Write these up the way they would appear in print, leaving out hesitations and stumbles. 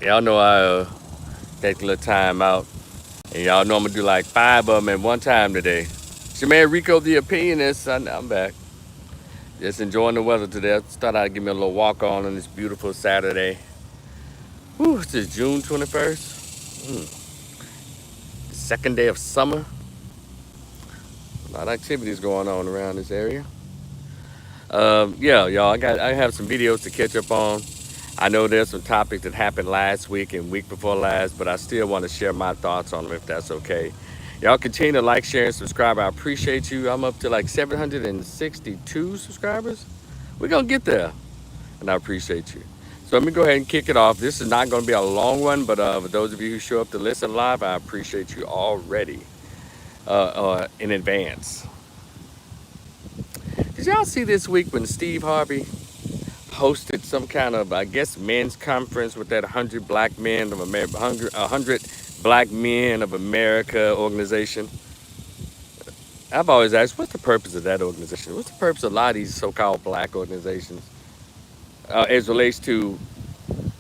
Y'all know I take a little time out, and y'all know I'm gonna do like 5 of them at one time today. It's your man Rico, the opinionist. I'm back. Just enjoying the weather today. I just thought I'd give me a little walk on this beautiful Saturday. Whew, it's just June 21st. Second day of summer. A lot of activities going on around this area. Yeah, y'all, I have some videos to catch up on. I know there's some topics that happened last week and week before last, but I still want to share my thoughts on them if that's okay. Y'all continue to like, share, and subscribe. I appreciate you. I'm up to like 762 subscribers. We're going to get there, and I appreciate you. So let me go ahead and kick it off. This is not going to be a long one, but for those of you who show up to listen live, I appreciate you already in advance. Did y'all see this week when Steve Harvey hosted some kind of, I guess, men's conference with that 100 Black Men of America, 100 Black Men of America organization? I've always asked, what's the purpose of that organization? What's the purpose of a lot of these so-called black organizations as relates to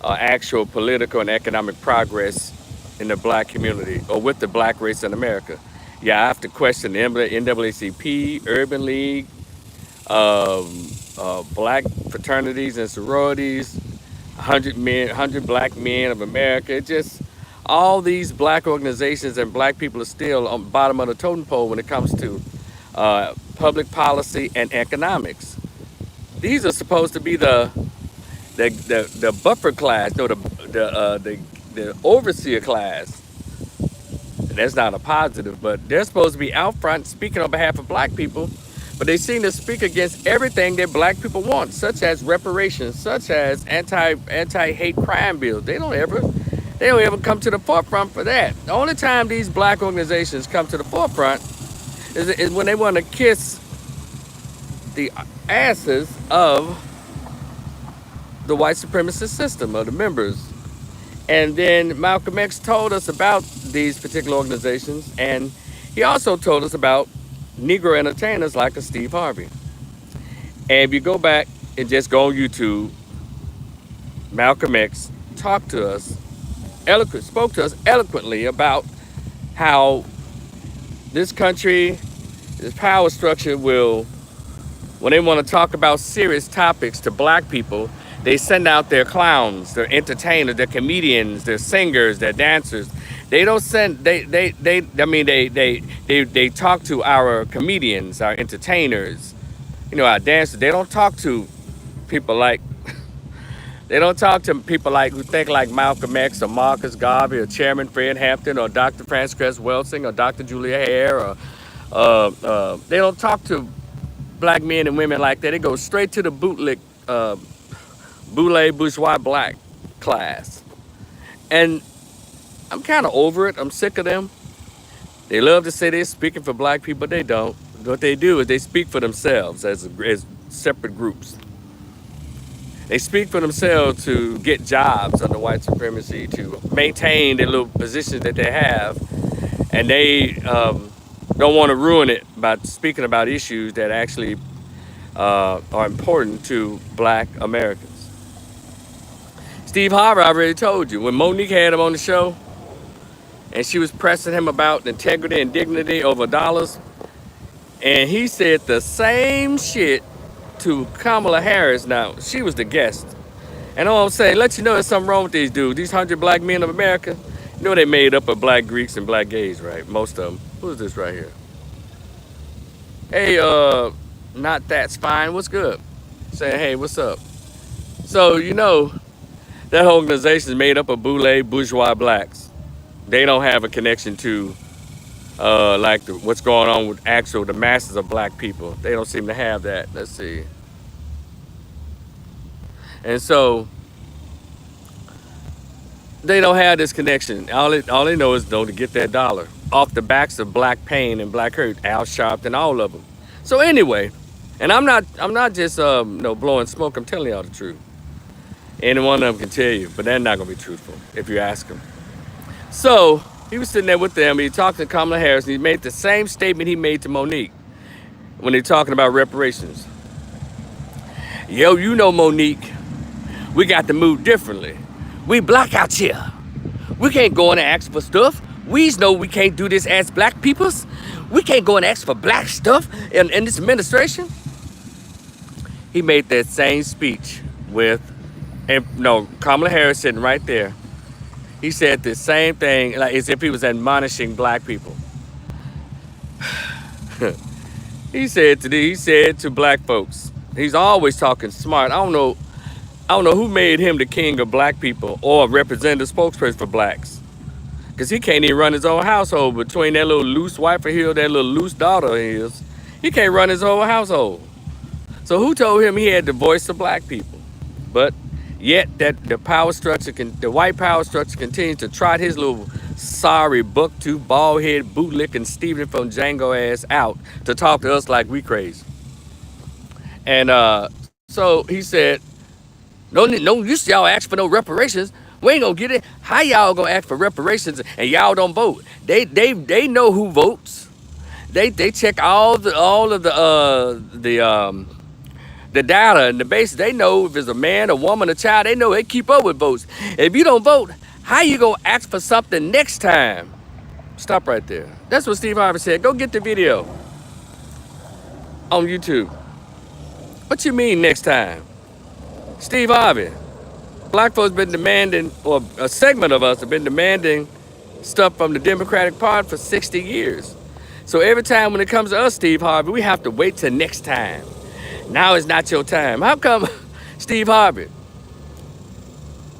actual political and economic progress in the black community or with the black race in America? Yeah, I have to question the NAACP, Urban League, black fraternities and sororities, 100 Black Men of America. It just all these black organizations and black people are still on the bottom of the totem pole when it comes to public policy and economics. These are supposed to be the buffer class, no, the overseer class. And that's not a positive, but they're supposed to be out front speaking on behalf of black people. But they seem to speak against everything that black people want, such as reparations, such as anti-hate crime bills. They don't ever come to the forefront for that. The only time these black organizations come to the forefront is when they want to kiss the asses of the white supremacist system, of the members. And then Malcolm X told us about these particular organizations, and he also told us about Negro entertainers like a Steve Harvey. And if you go back and just go on YouTube, Malcolm X spoke to us eloquently about how this country, this power structure will, when they want to talk about serious topics to black people, they send out their clowns, their entertainers, their comedians, their singers, their dancers. They don't send they talk to our comedians, our entertainers, our dancers. They don't talk to people like who think like Malcolm X or Marcus Garvey or Chairman Fred Hampton or Dr. Frances Cress Welsing or Dr. Julia Hare or they don't talk to black men and women like that. They go straight to the boule bourgeois black class. And I'm kind of over it. I'm sick of them. They love to say they're speaking for black people. They don't. What they do is they speak for themselves as separate groups. They speak for themselves to get jobs under white supremacy, to maintain their little positions that they have. And they don't want to ruin it by speaking about issues that actually are important to black Americans. Steve Harvey, I already told you, when Monique had him on the show and she was pressing him about integrity and dignity over dollars, and he said the same shit to Kamala Harris. Now, she was the guest. And all I'm saying, let you know there's something wrong with these dudes. These 100 Black Men of America, they made up of black Greeks and black gays, right? Most of them. Who's this right here? Hey, not that's fine. What's good? Saying, hey, what's up? So, that whole organization is made up of bourgeois blacks. They don't have a connection to what's going on with the masses of black people. They don't seem to have that. Let's see. And so they don't have this connection. All they know is to get that dollar off the backs of black pain and black hurt. Al Sharpton, all of them. So anyway, and I'm not just blowing smoke. I'm telling y'all the truth. Any one of them can tell you, but they're not gonna be truthful if you ask them. So he was sitting there with them. He talked to Kamala Harris, and he made the same statement he made to Monique when they're talking about reparations. Yo, Monique, we got to move differently. We black out here. We can't go in and ask for stuff. We know we can't do this as black peoples. We can't go and ask for black stuff in this administration. He made that same speech with, and no, Kamala Harris sitting right there. He said the same thing, like as if he was admonishing black people. He said to black folks, he's always talking smart. I don't know who made him the king of black people or representative spokesperson for blacks. Because he can't even run his own household between that little loose wife of his, that little loose daughter of his. He can't run his whole household. So who told him he had the voice of black people? But yet that the white power structure continues to trot his little sorry buck-tooth, bald-head, bootlicking Stephen from Django ass out to talk to us like we crazy. And so he said, no, y'all ask for no reparations. We ain't gonna get it. How y'all gonna ask for reparations and y'all don't vote? They know who votes. They check all of the data and the basis. They know if it's a man, a woman, a child. They know they keep up with votes. If you don't vote, how you gonna ask for something next time? Stop right there. That's what Steve Harvey said. Go get the video on YouTube. What you mean next time? Steve Harvey. Black folks been demanding, or a segment of us have been demanding stuff from the Democratic Party for 60 years. So every time when it comes to us, Steve Harvey, we have to wait till next time. Now is not your time. How come, Steve Harvey?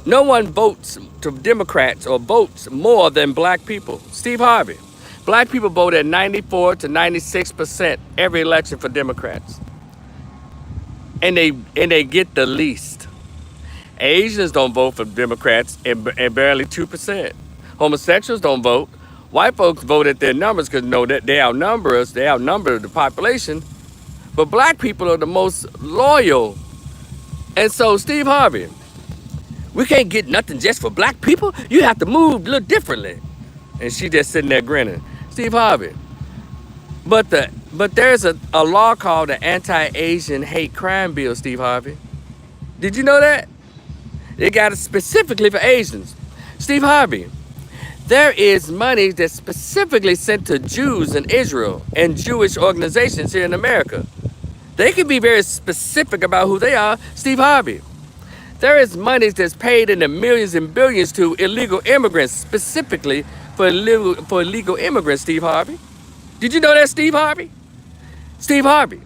No one votes to Democrats or votes more than black people. Steve Harvey. Black people vote at 94 to 96% every election for Democrats. And they get the least. Asians don't vote for Democrats and barely 2%. Homosexuals don't vote. White folks vote at their numbers because know that they outnumber us. They outnumber the population. But black people are the most loyal. And so, Steve Harvey, we can't get nothing just for black people. You have to move a little differently. And she just sitting there grinning. Steve Harvey. But there's a law called the Anti-Asian Hate Crime Bill, Steve Harvey. Did you know that? They got it specifically for Asians. Steve Harvey, there is money that's specifically sent to Jews in Israel and Jewish organizations here in America. They can be very specific about who they are. Steve Harvey, there is money that's paid in the millions and billions to illegal immigrants, specifically for illegal immigrants, Steve Harvey. Did you know that, Steve Harvey? Steve Harvey,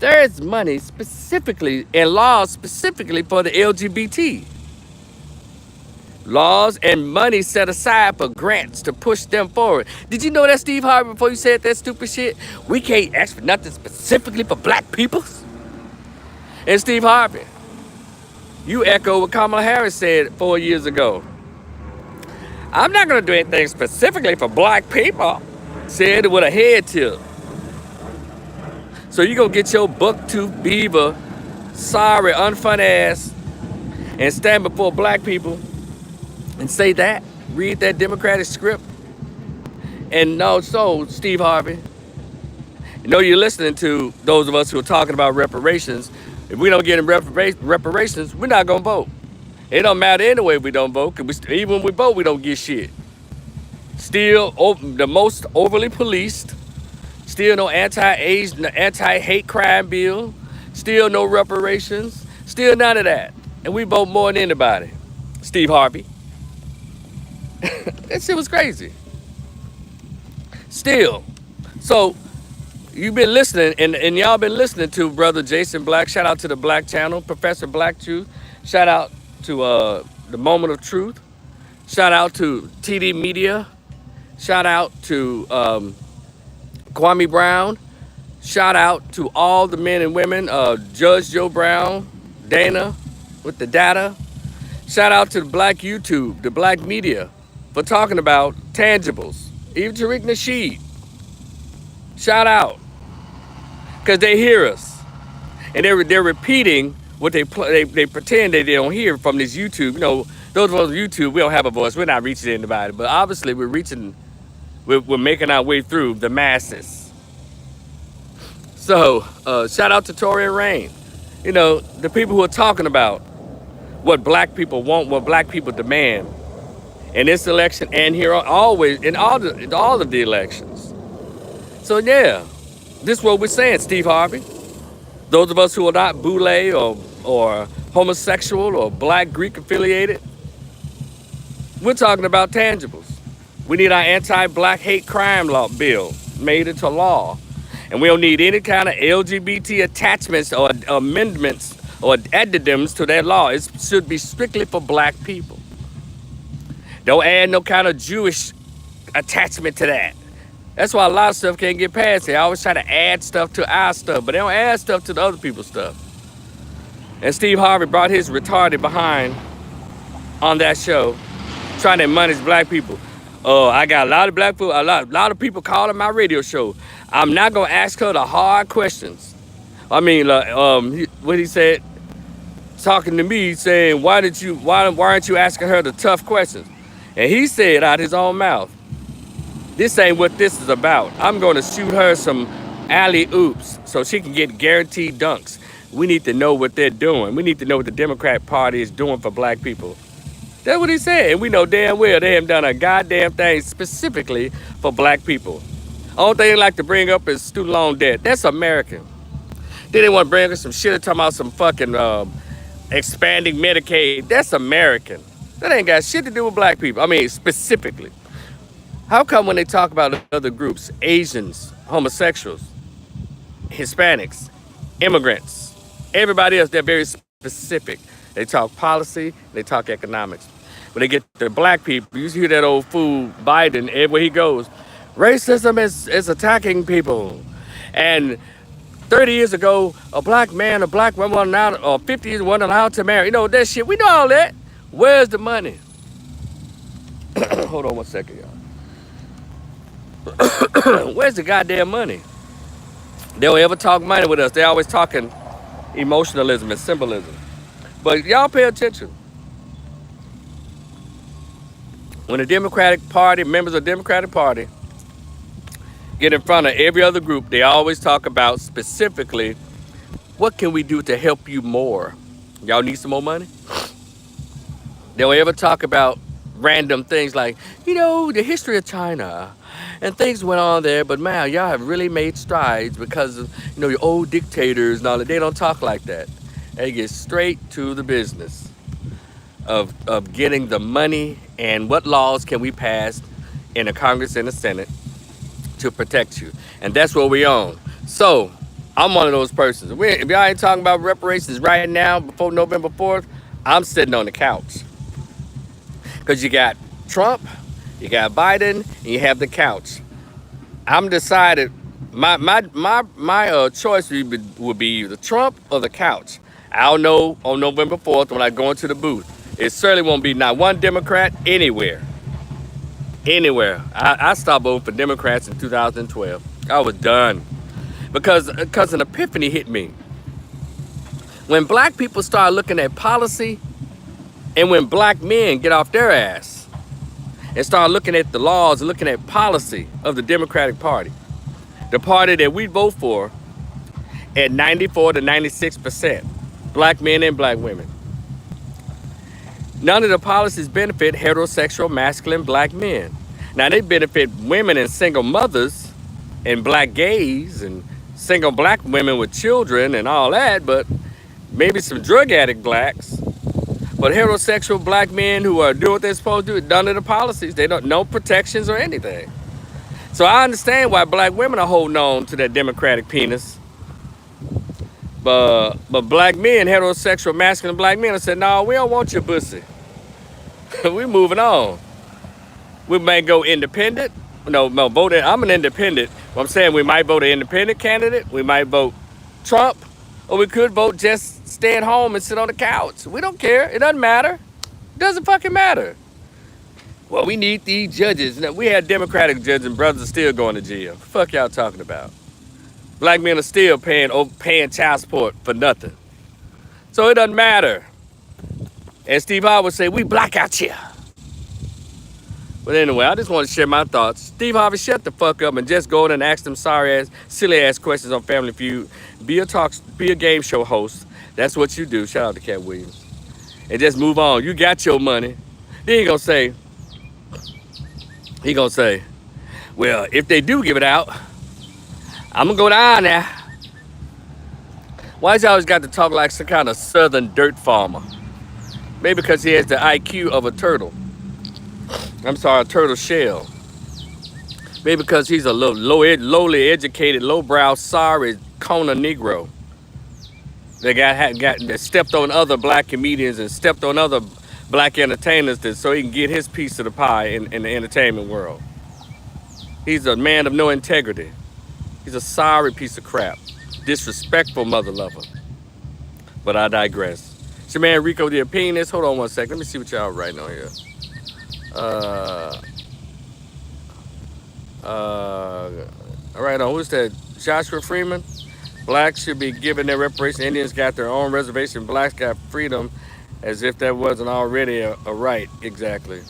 there is money specifically and laws specifically for the LGBT. Laws and money set aside for grants to push them forward. Did you know that, Steve Harvey, before you said that stupid shit? We can't ask for nothing specifically for black people. And Steve Harvey, you echo what Kamala Harris said 4 years ago. I'm not gonna do anything specifically for black people. Said it with a head tilt. So you gonna get your buck-tooth beaver, sorry, unfun ass, and stand before black people and say that? Read that Democratic script? And no, so, Steve Harvey, you know you're listening to those of us who are talking about reparations. If we don't get in reparations, we're not gonna vote. It don't matter anyway if we don't vote, because even when we vote, we don't get shit. Still the most overly policed. Still no anti-Asian, anti-hate crime bill. Still no reparations. Still none of that. And we vote more than anybody. Steve Harvey. That shit was crazy. Still. So, you've been listening, and y'all been listening to Brother Jason Black. Shout out to the Black Channel, Professor Black Truth. Shout out to the Moment of Truth. Shout out to TD Media. Shout out to Kwame Brown. Shout out to all the men and women, Judge Joe Brown, Dana with the data. Shout out to the Black YouTube, the Black media, for talking about tangibles. Even Tariq Nasheed. Shout out. Because they hear us. And they're repeating what they pretend they don't hear from this YouTube. You know, those of us on YouTube, we don't have a voice. We're not reaching anybody. But obviously we're making our way through the masses. So, shout out to Tori and Rain. You know, the people who are talking about what black people want, what black people demand in this election and here always in all of the elections. So yeah, this is what we're saying, Steve Harvey. Those of us who are not boule or homosexual or black Greek affiliated, we're talking about tangibles. We need our anti-black hate crime law bill made into law. And we don't need any kind of LGBT attachments or amendments or addendums to that law. It should be strictly for black people. Don't add no kind of Jewish attachment to that. That's why a lot of stuff can't get past. They always try to add stuff to our stuff, but they don't add stuff to the other people's stuff. And Steve Harvey brought his retarded behind on that show, trying to admonish black people. Oh, I got a lot of black people, a lot of people calling my radio show. I'm not gonna ask her the hard questions. I mean, what he said, talking to me, saying, why aren't you asking her the tough questions? And he said out his own mouth, this ain't what this is about. I'm gonna shoot her some alley oops so she can get guaranteed dunks. We need to know what they're doing. We need to know what the Democrat Party is doing for black people. That's what he said. And we know damn well they haven't done a goddamn thing specifically for black people. Only thing they like to bring up is student loan debt. That's American. Then they want to bring us some shit talking about some fucking expanding Medicaid. That's American. That ain't got shit to do with black people. I mean, specifically. How come when they talk about other groups, Asians, homosexuals, Hispanics, immigrants, everybody else, they're very specific. They talk policy, they talk economics. When they get to black people, you hear that old fool Biden everywhere he goes. Racism is attacking people. And 30 years ago, a black man, a black woman, or 50 years weren't allowed to marry. You know, that shit, we know all that. Where's the money? Hold on one second, y'all. Where's the goddamn money? They don't ever talk money with us. They always talking emotionalism and symbolism. But y'all pay attention. When the Democratic Party, members of the Democratic Party, get in front of every other group, they always talk about specifically, what can we do to help you more? Y'all need some more money? They don't ever talk about random things like, the history of China and things went on there, but man, y'all have really made strides because of, your old dictators and all that. They don't talk like that. They get straight to the business of getting the money and what laws can we pass in the Congress and the Senate to protect you. And that's what we own. So I'm one of those persons. If y'all ain't talking about reparations right now before November 4th, I'm sitting on the couch. Because you got Trump, you got Biden, and you have the couch. I'm decided, my choice would be either Trump or the couch. I'll know on November 4th when I go into the booth. It certainly won't be not one Democrat anywhere. Anywhere. I stopped voting for Democrats in 2012. I was done. Because an epiphany hit me. When black people start looking at policy, and when black men get off their ass and start looking at the laws and looking at policy of the Democratic Party, the party that we vote for at 94 to 96%, black men and black women. None of the policies benefit heterosexual, masculine black men. Now, they benefit women and single mothers and black gays and single black women with children and all that, but maybe some drug addict blacks. But heterosexual black men who are doing what they're supposed to do, none of the policies, they don't, no protections or anything. So I understand why black women are holding on to that Democratic penis. But black men, heterosexual, masculine black men have said, no, we don't want your pussy. We're moving on. We may go independent. No, vote. I'm an independent. I'm saying we might vote an independent candidate. We might vote Trump. Or we could vote just stay at home and sit on the couch. We don't care. It doesn't matter. It doesn't fucking matter. Well, we need these judges. Now, we had Democratic judges and brothers are still going to jail. What the fuck y'all talking about? Black men are still paying child support for nothing. So it doesn't matter. And Steve Harvey would say, we black out here. But anyway, I just want to share my thoughts. Steve Harvey, shut the fuck up and just go in and ask them silly ass questions on Family Feud. Be a game show host. That's what you do. Shout out to Cat Williams. and just move on. You got your money. Then he gonna say, well, if they do give it out, I'm gonna go down there. Why's he always got to talk like some kind of southern dirt farmer? Maybe because he has the IQ of a turtle. I'm sorry, a turtle shell. Maybe because he's a little lowly educated, lowbrow, sorry Kona Negro that that stepped on other black comedians and stepped on other black entertainers so he can get his piece of the pie in the entertainment world. He's a man of no integrity. He's a sorry piece of crap. Disrespectful mother lover. But I digress. It's your man Rico the Opinionist. Hold on one second. Let me see what y'all writing on here. All right, who's that? Joshua Freeman. Blacks should be given their reparation. Indians got their own reservation. Blacks got freedom, as if that wasn't already a right. Exactly.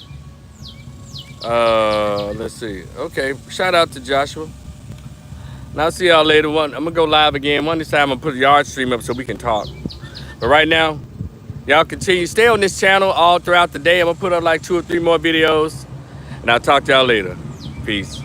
Let's see. Okay, shout out to Joshua. Now I'll see y'all later. I'm gonna go live again. One this time I'm gonna put the yard stream up so we can talk. But right now, y'all continue stay on this channel all throughout the day. I'm gonna put up like 2 or 3 more videos, and I'll talk to y'all later. Peace.